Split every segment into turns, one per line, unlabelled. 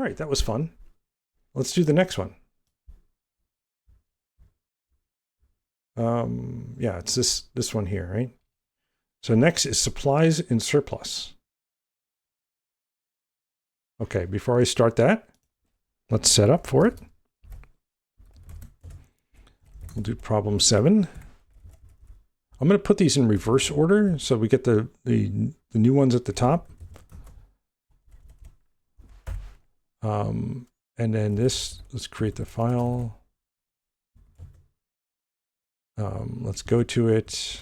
All right, that was fun. Let's do the next one. Yeah, it's this one here, right? So next is supplies in surplus. Okay, before I start that, let's set up for it. We'll do problem 7. I'm going to put these in reverse order so we get the new ones at the top. And then this, let's create the file. Let's go to it.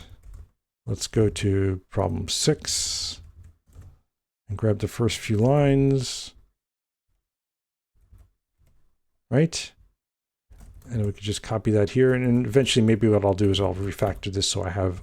Let's go to problem 6 and grab the first few lines. Right? And we could just copy that here. And eventually maybe what I'll do is I'll refactor this so I have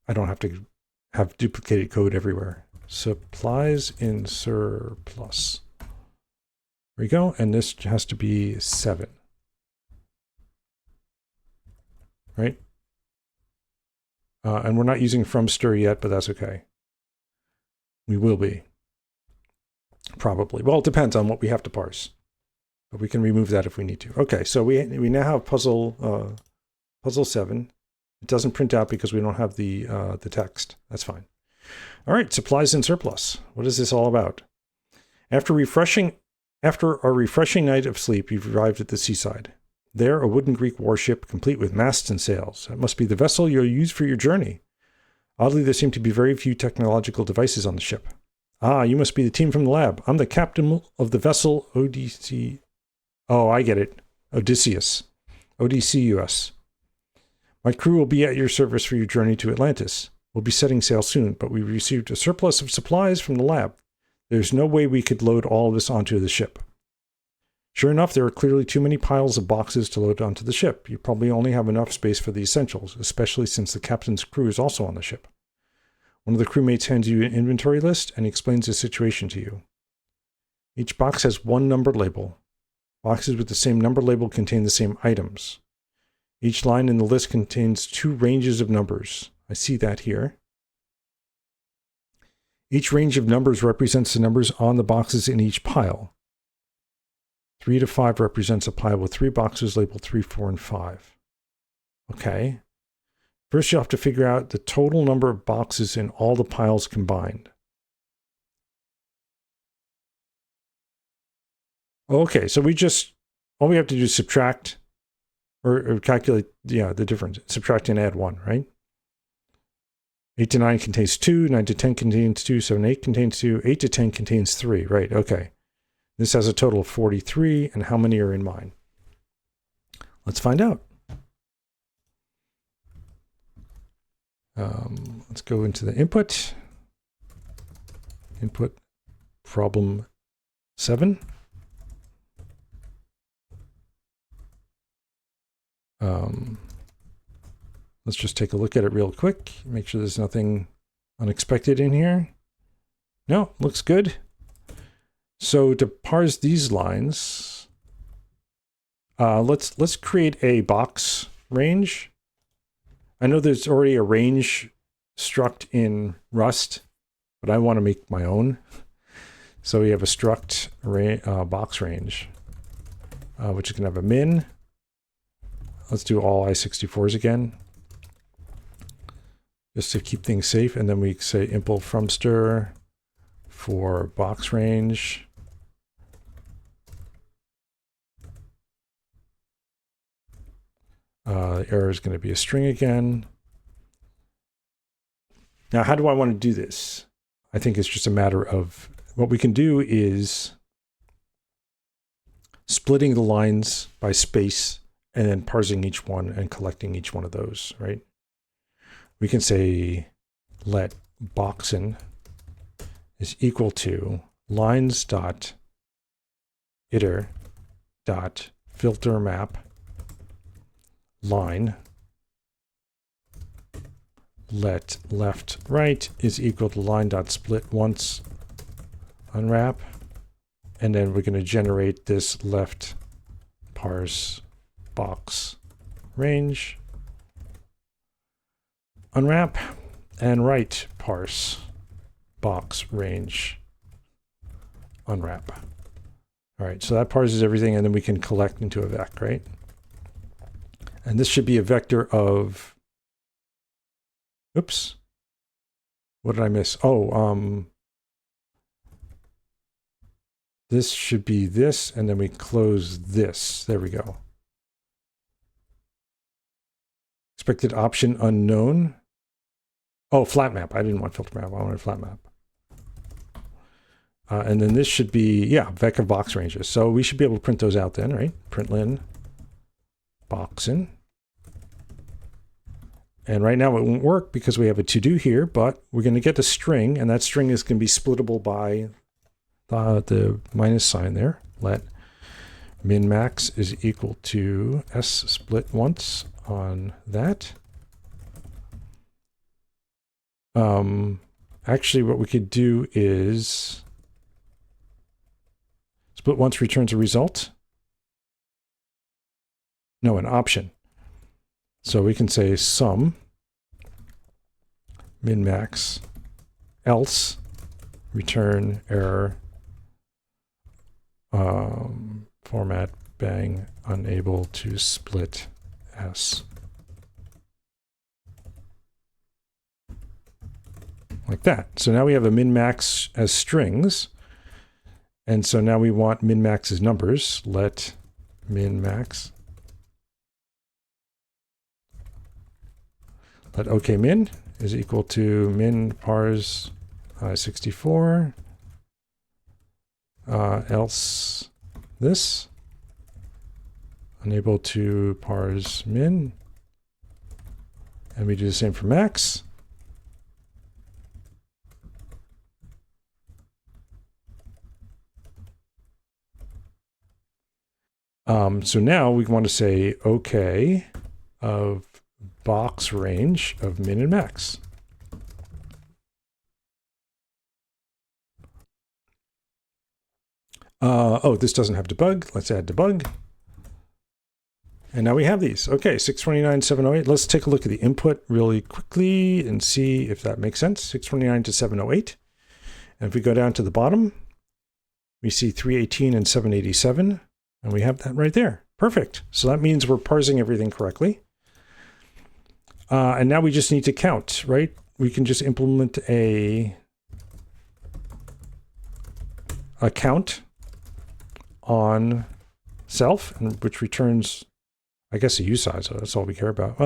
I don't have to have duplicated code everywhere. Supplies in surplus. There we go. And this has to be 7. Right? And we're not using from stir yet, but that's okay. We will be. Probably. Well, it depends on what we have to parse. But we can remove that if we need to. Okay, so we now have puzzle 7. It doesn't print out because we don't have the text. That's fine. All right, supplies in surplus. What is this all about? After our refreshing night of sleep, you've arrived at the seaside. There, a wooden Greek warship, complete with masts and sails. It must be the vessel you'll use for your journey. Oddly, there seem to be very few technological devices on the ship. Ah, you must be the team from the lab. I'm the captain of the vessel Codyssi. Oh, I get it. Odysseus. Odysseus. My crew will be at your service for your journey to Atlantis. We'll be setting sail soon, but we received a surplus of supplies from the lab. There's no way we could load all of this onto the ship. Sure enough, there are clearly too many piles of boxes to load onto the ship. You probably only have enough space for the essentials, especially since the captain's crew is also on the ship. One of the crewmates hands you an inventory list and explains the situation to you. Each box has one numbered label. Boxes with the same number label contain the same items. Each line in the list contains 2 ranges of numbers. I see that here. Each range of numbers represents the numbers on the boxes in each pile. 3 to 5 represents a pile with 3 boxes labeled 3, 4, and 5. Okay. First, you'll have to figure out the total number of boxes in all the piles combined. Okay, so all we have to do is subtract or calculate the difference. Subtract and add 1, right? 8 to 9 contains 2, 9 to 10 contains 2, 7 to 8 contains 2, 8 to 10 contains 3, right? Okay. This has a total of 43, and how many are in mine? Let's find out. Let's go into the input. Input problem 7. Let's just take a look at it real quick. Make sure there's nothing unexpected in here. No, looks good. So to parse these lines, let's create a box range. I know there's already a range struct in Rust, but I want to make my own. So we have a struct box range, which is going to have a min. Let's do all I64s again, just to keep things safe. And then we say impl from stir for box range. Error is going to be a string again. Now, how do I want to do this? I think it's just a matter of what we can do is splitting the lines by space and then parsing each one and collecting each one of those, right? We can say let boxin is equal to lines dot iter dot filter map line let left right is equal to line dot split once unwrap, and then we're going to generate this left parse box range unwrap, and write parse box range unwrap. All right, so that parses everything, and then we can collect into a vec, right? And this should be a vector of, oops, what did I miss? Oh, this should be this, and then we close this. There we go. Expected option unknown. Oh, flat map. I didn't want filter map. I wanted flat map. And then this should be, yeah, vec of box ranges. So we should be able to print those out then, right? Println boxin. And right now it won't work because we have a to-do here, but we're going to get a string, and that string is going to be splittable by the minus sign there. Let min max is equal to s split once on that. Actually, what we could do is split once returns a result. No, an option. So we can say sum min max else return error format bang unable to split s. Like that. So now we have a min-max as strings. And so now we want min-max as numbers. Let min-max. Let okmin is equal to min parse 64. Else this. Unable to parse min. And we do the same for max. So now we want to say OK of box range of min and max. Oh, this doesn't have debug. Let's add debug. And now we have these. Okay, 629, 708. Let's take a look at the input really quickly and see if that makes sense. 629 to 708. And if we go down to the bottom, we see 318 and 787. And we have that right there. Perfect. So that means we're parsing everything correctly. And now we just need to count, right? We can just implement a count on self, which returns, I guess, a usize. So that's all we care about.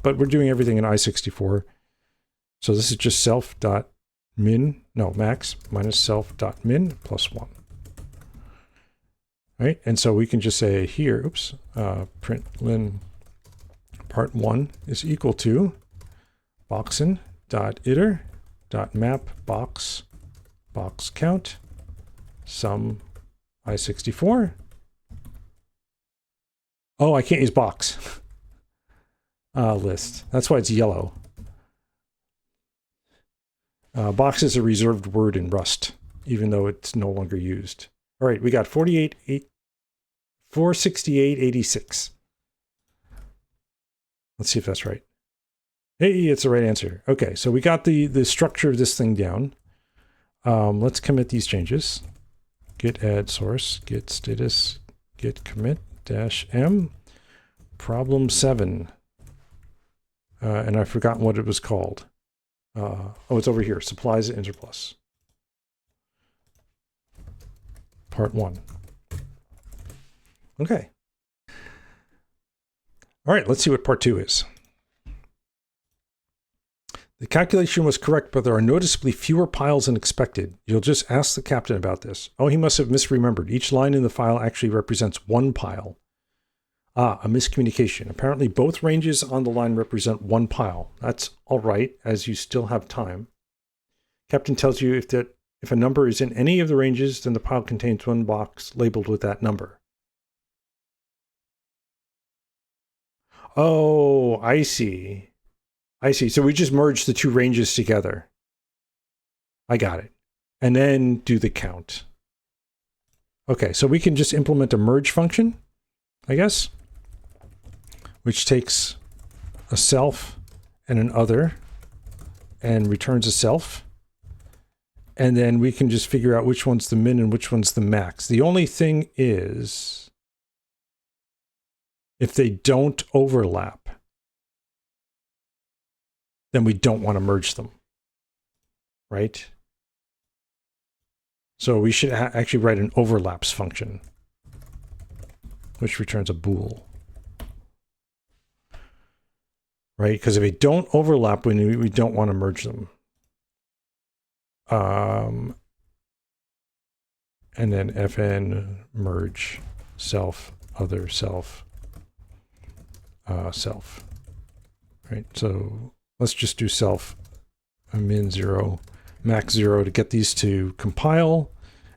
But we're doing everything in I64. So this is just max minus self.min plus 1. Right, and so we can just say here, oops, println part 1 is equal to boxin.iter.map box count sum I64. Oh, I can't use box list. That's why it's yellow. Box is a reserved word in Rust, even though it's no longer used. All right, we got 468.86. Let's see if that's right. Hey, it's the right answer. Okay, so we got the structure of this thing down. Let's commit these changes. Git add source, git status, git commit -m, problem 7. And I've forgotten what it was called. Oh, it's over here, supplies at Interplus. Part 1. Okay. All right, let's see what part 2 is. The calculation was correct, but there are noticeably fewer piles than expected. You'll just ask the captain about this. Oh, he must have misremembered. Each line in the file actually represents one pile. Ah, a miscommunication. Apparently both ranges on the line represent one pile. That's all right, as you still have time. Captain tells you if a number is in any of the ranges, then the pile contains one box labeled with that number. Oh, I see. I see. So we just merge the two ranges together. I got it. And then do the count. Okay, so we can just implement a merge function, I guess, which takes a self and an other and returns a self. And then we can just figure out which one's the min and which one's the max. The only thing is, if they don't overlap, then we don't want to merge them, right? So we should actually write an overlaps function, which returns a bool. Right? Because if they don't overlap, we don't want to merge them. And then fn merge self, other self, self. Right? So let's just do self min 0, max 0 to get these to compile,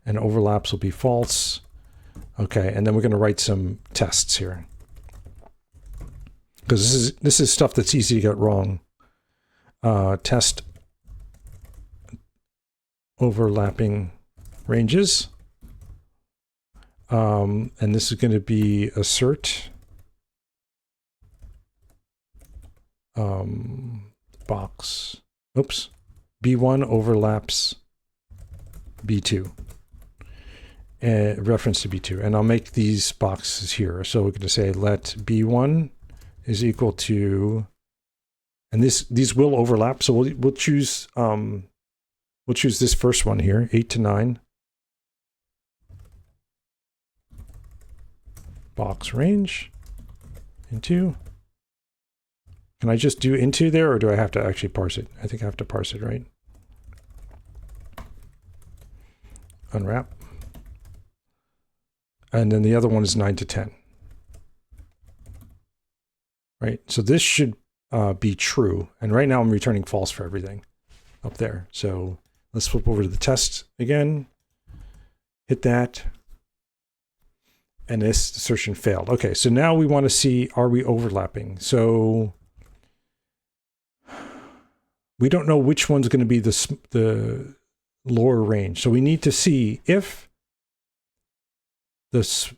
and overlaps will be false. Okay, and then we're going to write some tests here. Because this is stuff that's easy to get wrong. Test overlapping ranges. And this is going to be assert box. Oops. B1 overlaps B2. Reference to B2. And I'll make these boxes here. So we're going to say let B1 is equal to, and these will overlap. So we'll choose this first one here, 8 to 9. Box range into. Can I just do into there, or do I have to actually parse it? I think I have to parse it, right? Unwrap. And then the other one is 9 to 10. Right, so this should be true. And right now I'm returning false for everything up there. So let's flip over to the test again. Hit that. And this assertion failed. Okay, so now we want to see, are we overlapping? So we don't know which one's going to be the lower range. So we need to see if the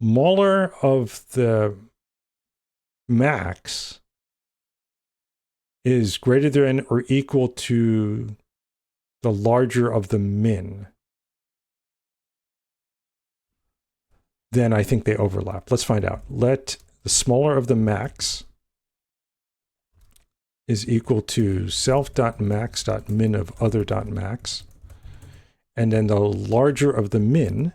smaller of the max is greater than or equal to the larger of the min, then I think they overlap. Let's find out. Let the smaller of the max is equal to self.max.min of other.max, and then the larger of the min,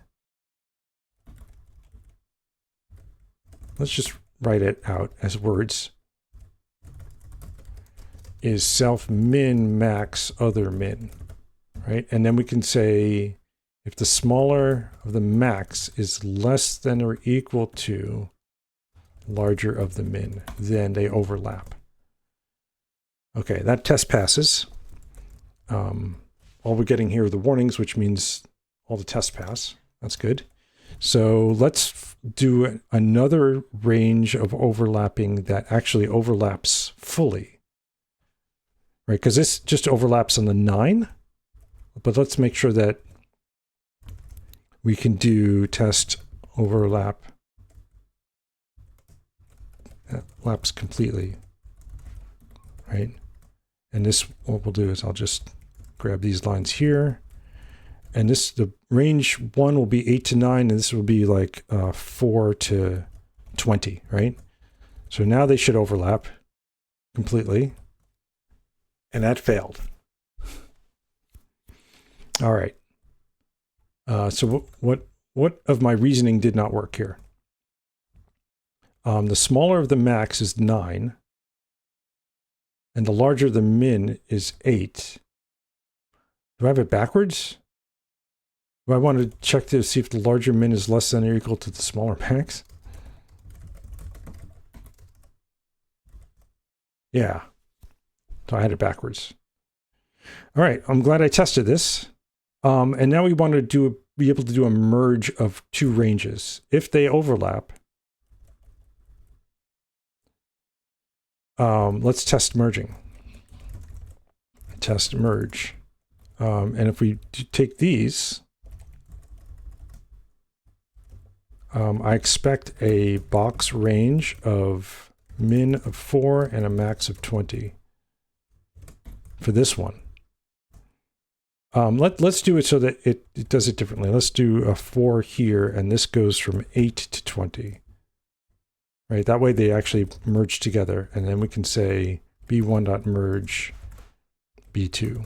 let's just write it out as words, is self min max other min, right? And then we can say if the smaller of the max is less than or equal to larger of the min, then they overlap. Okay, that test passes. All we're getting here are the warnings, which means all the tests pass. That's good. So let's do another range of overlapping that actually overlaps fully, right? Because this just overlaps on the 9, but let's make sure that we can do test overlap that laps completely, right? And this, what we'll do is I'll just grab these lines here. And this, the range 1 will be 8 to 9, and this will be like 4 to 20, right? So now they should overlap completely. And that failed. All right. So what of my reasoning did not work here? The smaller of the max is 9, and the larger the min is 8. Do I have it backwards? Do I want to check to see if the larger min is less than or equal to the smaller max? Yeah. So I had it backwards. All right, I'm glad I tested this. And now we want to be able to do a merge of two ranges. If they overlap, let's test merging. Test merge. And if we take these, I expect a box range of min of 4 and a max of 20. for this one. Let's do it so that it does it differently. Let's do a 4 here, and this goes from 8 to 20. Right, that way they actually merge together, and then we can say b1.merge b2.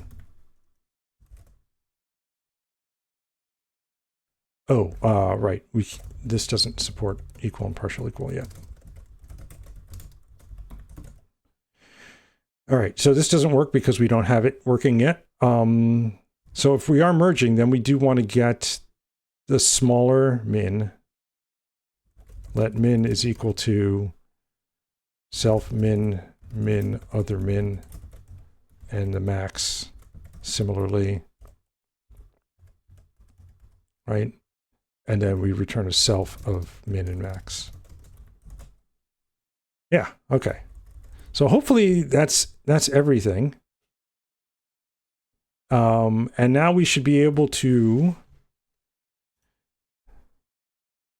Oh, right. This doesn't support equal and partial equal yet. All right, so this doesn't work because we don't have it working yet. So if we are merging, then we do want to get the smaller min. Let min is equal to self min, min, other min, and the max similarly, right? And then we return a self of min and max. Yeah, okay. So hopefully that's everything. And now we should be able to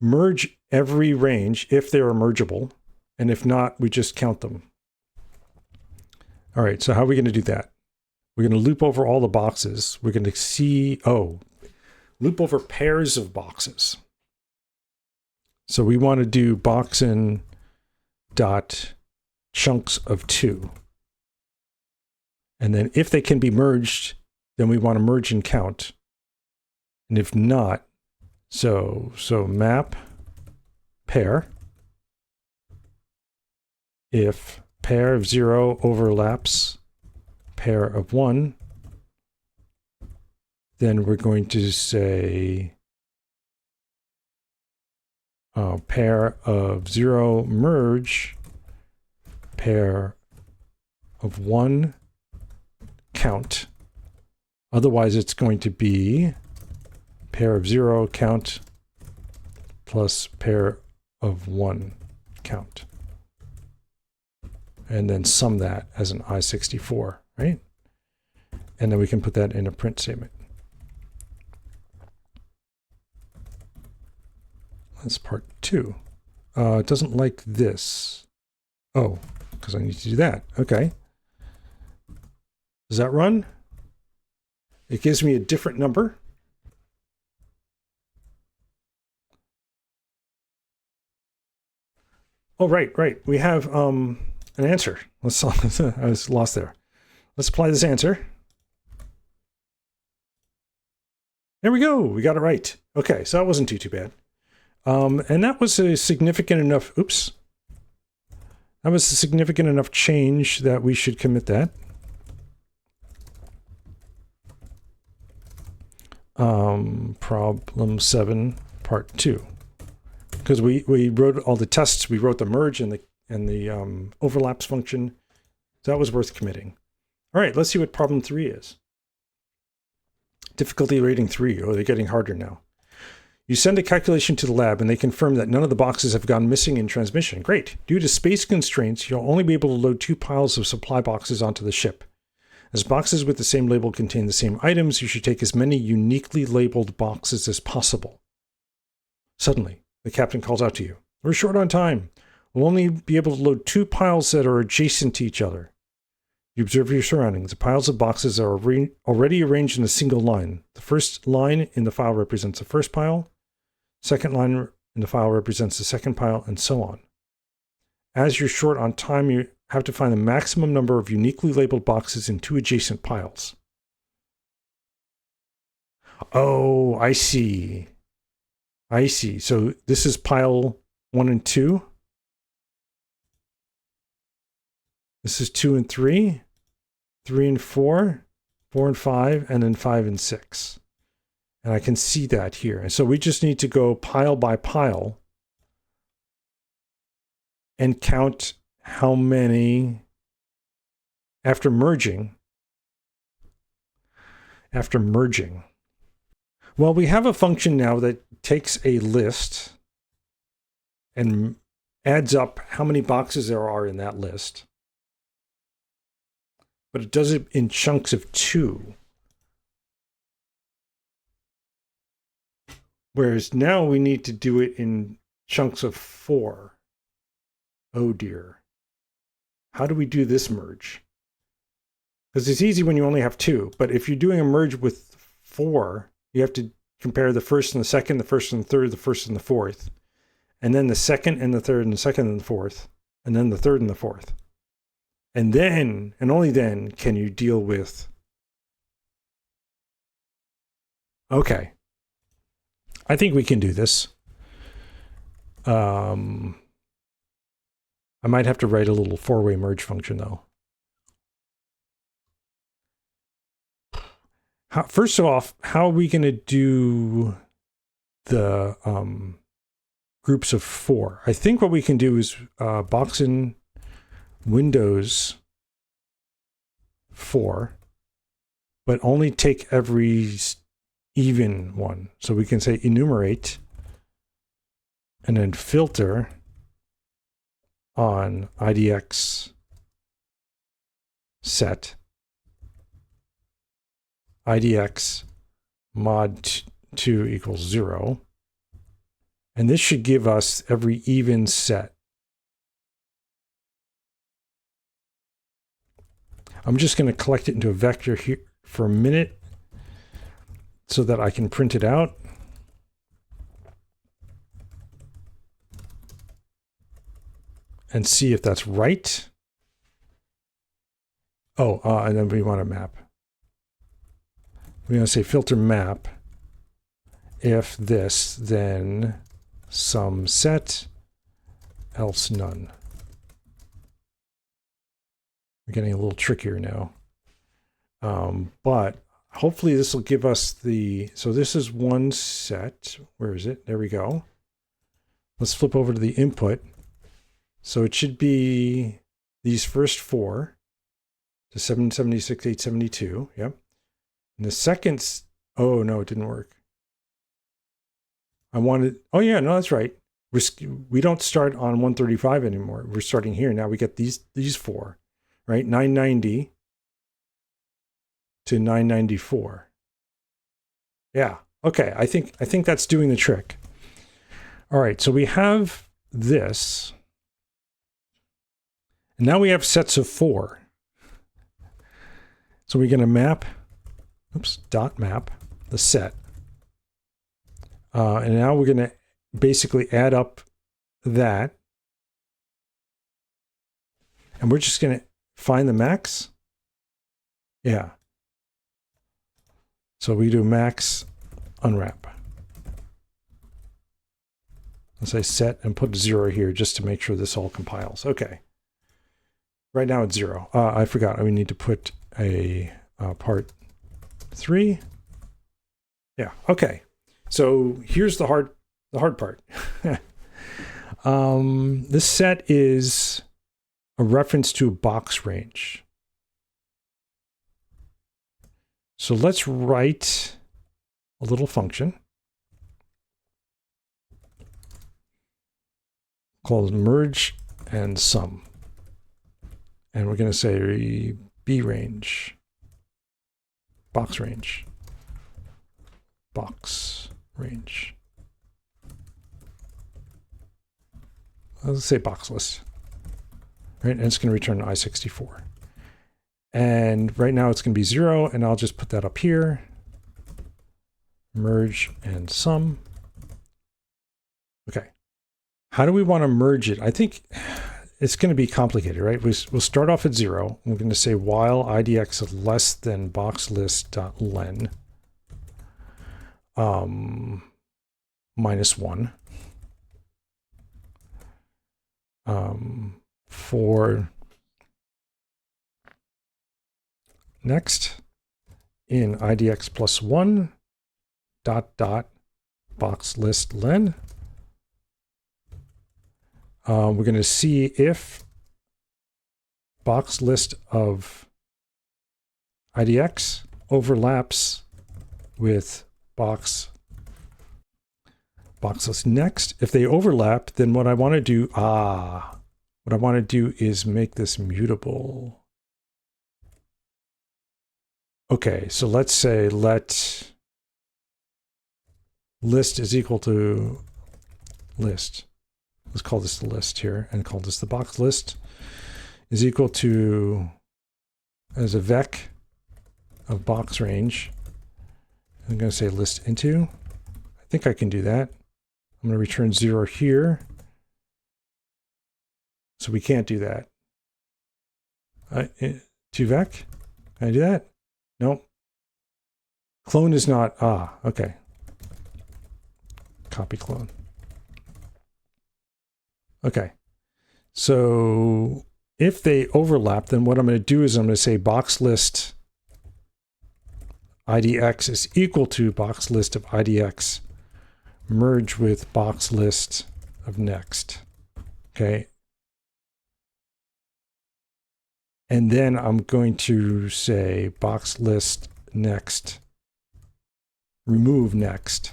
merge every range if they are mergeable, and if not, we just count them. All right, so how are we going to do that? We're going to loop over all the boxes. We're going to see, loop over pairs of boxes. So we want to do boxin dot chunks of 2. And then if they can be merged, then we want to merge and count. And if not, so map pair. If pair of 0 overlaps pair of 1, then we're going to say pair of 0 merge pair of 1 count. Otherwise, it's going to be pair of 0 count plus pair of 1 count. And then sum that as an I64, right? And then we can put that in a print statement. That's part 2. It doesn't like this. Oh, because I need to do that. Okay. Does that run? It gives me a different number. Oh, right. We have an answer. I was lost there. Let's apply this answer. There we go. We got it right. Okay, so that wasn't too bad. And that was a significant enough, oops. That was a significant enough change that we should commit that. Problem 7, part 2. Because we wrote all the tests, we wrote the merge and the overlaps function. So that was worth committing. All right, let's see what problem 3 is. Difficulty rating 3. Oh, they're getting harder now. You send a calculation to the lab and they confirm that none of the boxes have gone missing in transmission. Great. Due to space constraints, you'll only be able to load 2 piles of supply boxes onto the ship. As boxes with the same label contain the same items, you should take as many uniquely labeled boxes as possible. Suddenly, the captain calls out to you. We're short on time. We'll only be able to load 2 piles that are adjacent to each other. You observe your surroundings. The piles of boxes are already arranged in a single line. The first line in the file represents the first pile. Second line in the file represents the second pile, and so on. As you're short on time, you have to find the maximum number of uniquely labeled boxes in 2 adjacent piles. Oh, I see. I see. So this is pile 1 and 2. This is 2 and 3, 3 and 4, 4 and 5, and then 5 and 6. And I can see that here. And so we just need to go pile by pile and count how many after merging. Well, we have a function now that takes a list and adds up how many boxes there are in that list. But it does it in chunks of 2. Whereas now we need to do it in chunks of 4. Oh dear. How do we do this merge? Because it's easy when you only have 2. But if you're doing a merge with 4, you have to compare the first and the second, the first and the third, the first and the fourth. And then the second and the third and the second and the fourth. And then the third and the fourth. And then, and only then, can you deal with... Okay. I think we can do this. I might have to write a little 4-way merge function, though. First of all, how are we going to do the groups of 4? I think what we can do is box in Windows 4, but only take every even one. So we can say enumerate and then filter on IDX set IDX mod 2 equals 0. And this should give us every even set. I'm just going to collect it into a vector here for a minute so that I can print it out. And see if that's right. Oh, and then we want to map. We're going to say filter map. If this, then some set, else none. We're getting a little trickier now. But hopefully this will give us the... So this is one set. Where is it? There we go. Let's flip over to the input. So it should be these first 4 to 776, 872. Yep. And the second, oh no, it didn't work. I wanted, oh yeah, no, that's right. We don't start on 135 anymore. We're starting here. Now we get these 4, right? 990 to 994. Yeah. Okay. I think that's doing the trick. All right. So we have this. And now we have sets of 4. So we're going to map, dot map the set. And now we're going to basically add up that. And we're just going to find the max. Yeah. So we do max unwrap. Let's say set and put 0 here just to make sure this all compiles. Okay. Right now it's 0. I forgot. We need to put a part 3. Yeah. Okay. So here's the hard part. This set is a reference to a box range. So let's write a little function called merge and sum. And we're going to say B range, box range, box range. Let's say box list, right? And it's going to return I64. And right now it's going to be 0, and I'll just put that up here. Merge and sum. Okay. How do we want to merge it? I think it's going to be complicated, right? We'll start off at 0. We're going to say while IDX is less than boxlist.len minus 1 for next in IDX plus 1 dot box list len. We're going to see if box list of IDX overlaps with box list next. If they overlap, then what I want to do, is make this mutable. Okay, so let's say let list is equal to list. Let's call this the list here and call this the box list is equal to as a vec of box range. I'm going to say list into. I think I can do that. I'm going to return 0 here. So we can't do that. To vec? Can I do that? Nope. Clone is not, okay. Copy clone. Okay. So if they overlap, then what I'm going to do is I'm going to say box list IDX is equal to box list of IDX merge with box list of next. Okay. And then I'm going to say box list next, remove next.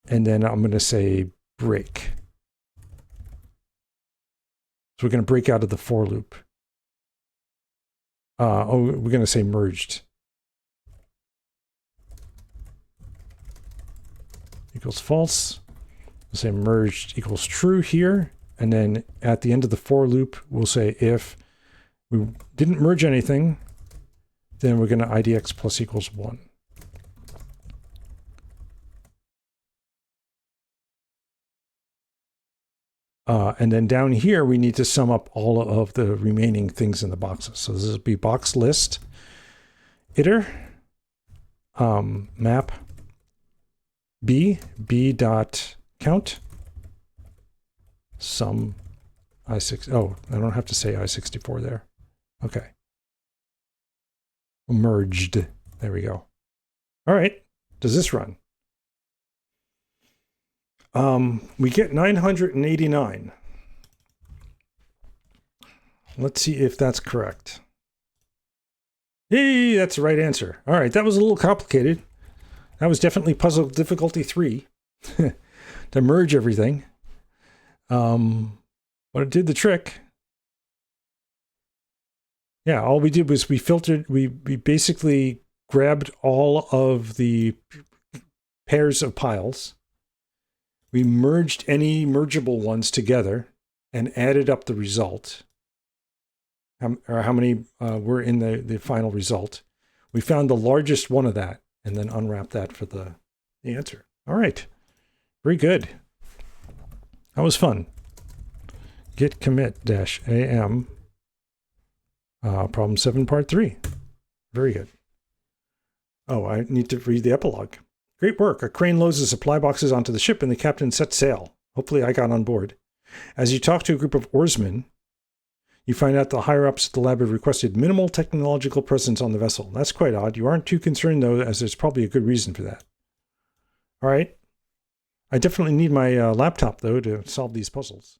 And then I'm going to say break. So we're going to break out of the for loop. We're going to say merged. Equals false. We'll say merged equals true here. And then at the end of the for loop, we'll say if we didn't merge anything, then we're going to IDX plus equals 1. And then down here, we need to sum up all of the remaining things in the boxes. So this will be box list, iter, map, b dot count, sum, I6, oh, I don't have to say I64 there. Okay. Merged, there we go. All right, does this run? We get 989. Let's see if that's correct. Hey, that's the right answer. All right, that was a little complicated. That was definitely puzzle difficulty 3 to merge everything. But it did the trick. Yeah, all we did was we filtered, we basically grabbed all of the pairs of piles. We merged any mergeable ones together and added up the result, or how many were in the final result. We found the largest one of that and then unwrapped that for the answer. All right. Very good. That was fun. Git commit -am. Problem 7, part 3. Very good. Oh, I need to read the epilogue. Great work. A crane loads the supply boxes onto the ship and the captain sets sail. Hopefully I got on board. As you talk to a group of oarsmen, you find out the higher-ups at the lab have requested minimal technological presence on the vessel. That's quite odd. You aren't too concerned, though, as there's probably a good reason for that. All right. I definitely need my laptop, though, to solve these puzzles.